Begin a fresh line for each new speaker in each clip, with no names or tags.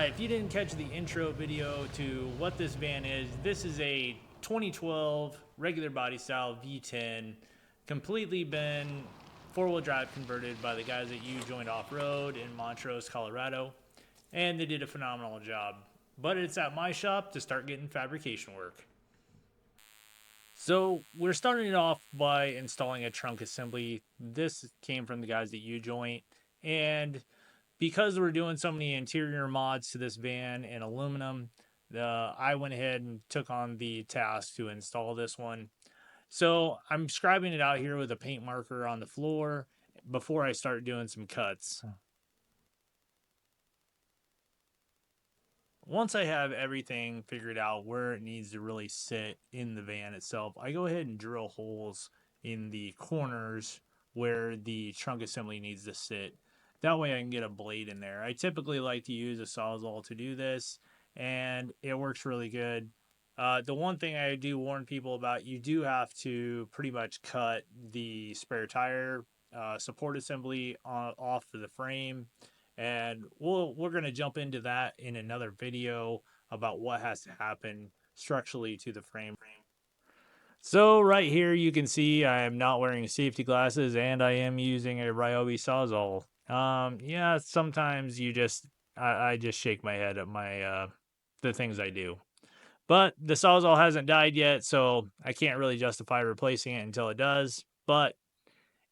Alright, if you didn't catch the intro video to what this van is, this is a 2012 regular body style V10, completely been four-wheel drive converted by the guys at U Joint Off-Road in Montrose, Colorado, and they did a phenomenal job. But it's at my shop to start getting fabrication work. So we're starting it off by installing a trunk assembly. This came from the guys at U Joint, and because we're doing so many interior mods to this van in aluminum, I went ahead and took on the task to install this one. So I'm scribing it out here with a paint marker on the floor before I start doing some cuts. Once I have everything figured out where it needs to really sit in the van itself, I go ahead and drill holes in the corners where the trunk assembly needs to sit. That way I can get a blade in there. I typically like to use a Sawzall to do this, and it works really good. The one thing I do warn people about, you do have to pretty much cut the spare tire support assembly off of the frame. And we're going to jump into that in another video about what has to happen structurally to the frame. So right here you can see I am not wearing safety glasses and I am using a Ryobi Sawzall. Yeah, sometimes I just shake my head at my the things I do. But the Sawzall hasn't died yet, so I can't really justify replacing it until it does. But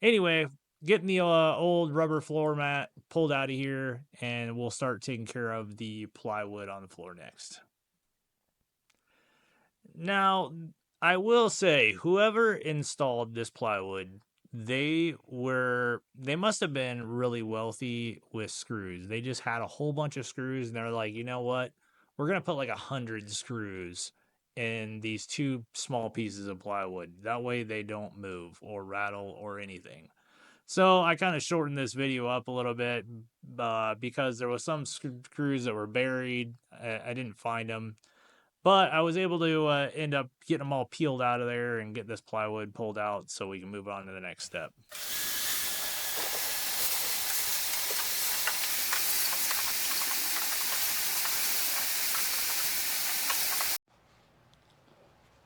anyway, getting the old rubber floor mat pulled out of here, and we'll start taking care of the plywood on the floor next. Now, I will say, whoever installed this plywood, they must have been really wealthy with screws. They just had a whole bunch of screws, and they're like, you know what? We're gonna put like 100 screws in these two small pieces of plywood. That way they don't move or rattle or anything. So I kind of shortened this video up a little bit because there was some screws that were buried. I didn't find them. But I was able to end up getting them all peeled out of there and get this plywood pulled out so we can move on to the next step.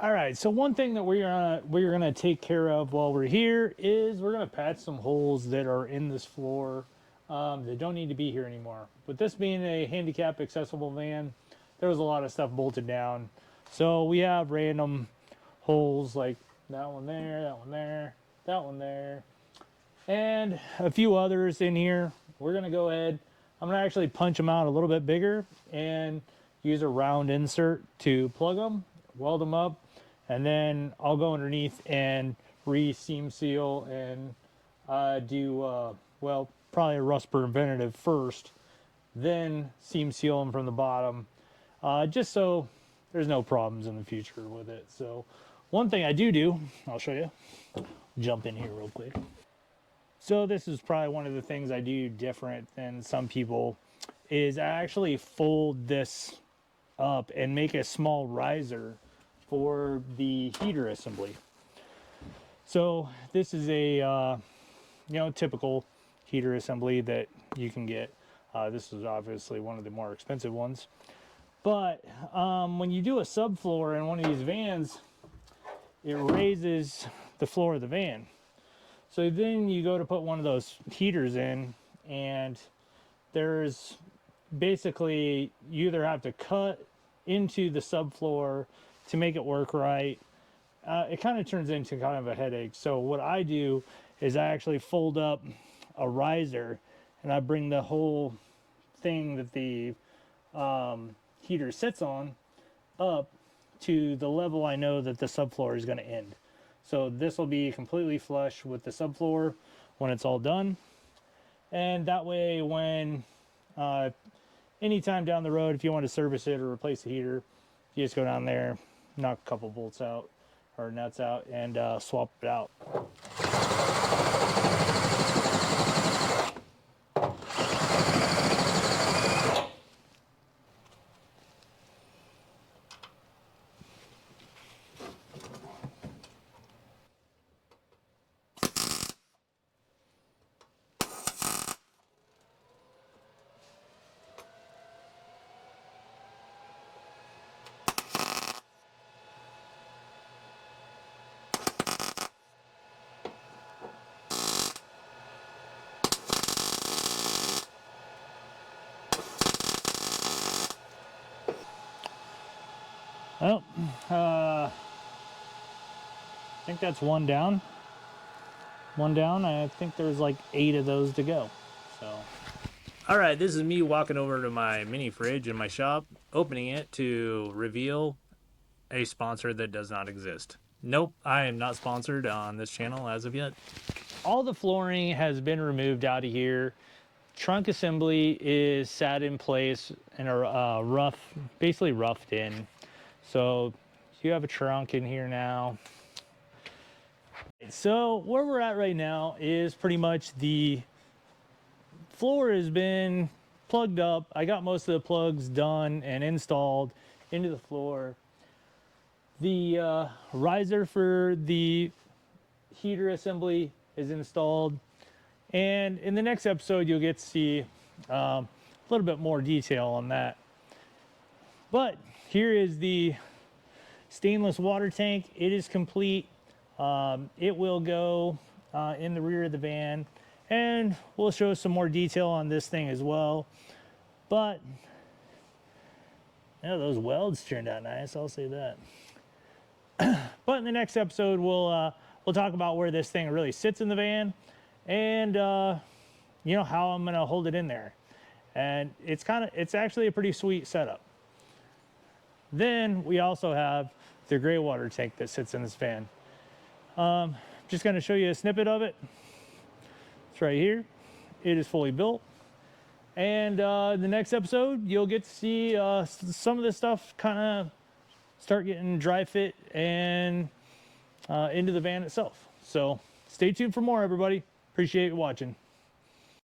All right, so one thing that we're gonna take care of while we're here is we're gonna patch some holes that are in this floor that don't need to be here anymore. With this being a handicap accessible van, there was a lot of stuff bolted down. So we have random holes like that one there, that one there, that one there, and a few others in here. We're gonna go ahead, I'm gonna actually punch them out a little bit bigger and use a round insert to plug them, weld them up, and then I'll go underneath and re-seam seal and well, probably a rust preventative first, then seam seal them from the bottom, just so there's no problems in the future with it. So one thing I do, I'll show you, jump in here real quick. So this is probably one of the things I do different than some people, is I actually fold this up and make a small riser for the heater assembly. So this is a typical heater assembly that you can get. This is obviously one of the more expensive ones. But when you do a subfloor in one of these vans, it raises the floor of the van. So then you go to put one of those heaters in, and there's basically, you either have to cut into the subfloor to make it work right. It kind of turns into kind of a headache. So what I do is I actually fold up a riser and I bring the whole thing that the heater sits on up to the level I know that the subfloor is going to end. So this will be completely flush with the subfloor when it's all done. And that way, when anytime down the road, if you want to service it or replace the heater, you just go down there, knock a couple bolts out or nuts out, and swap it out. Well, I think that's one down. One down. I think there's like 8 of those to go. So. All right, this is me walking over to my mini fridge in my shop, opening it to reveal a sponsor that does not exist. Nope, I am not sponsored on this channel as of yet. All the flooring has been removed out of here. Trunk assembly is sat in place and are basically roughed in. So you have a trunk in here now. So where we're at right now is pretty much the floor has been plugged up. I got most of the plugs done and installed into the floor. The riser for the heater assembly is installed. And in the next episode, you'll get to see a little bit more detail on that. But here is the stainless water tank. It is complete. It will go in the rear of the van, and we'll show some more detail on this thing as well. But yeah, those welds turned out nice, I'll say that. But in the next episode, we'll talk about where this thing really sits in the van, and you know, how I'm gonna hold it in there. And it's actually a pretty sweet setup. Then we also have the gray water tank that sits in this van. Just gonna show you a snippet of it. It's right here. It is fully built. And the next episode, you'll get to see some of this stuff kind of start getting dry fit and into the van itself. So stay tuned for more, everybody. Appreciate you watching.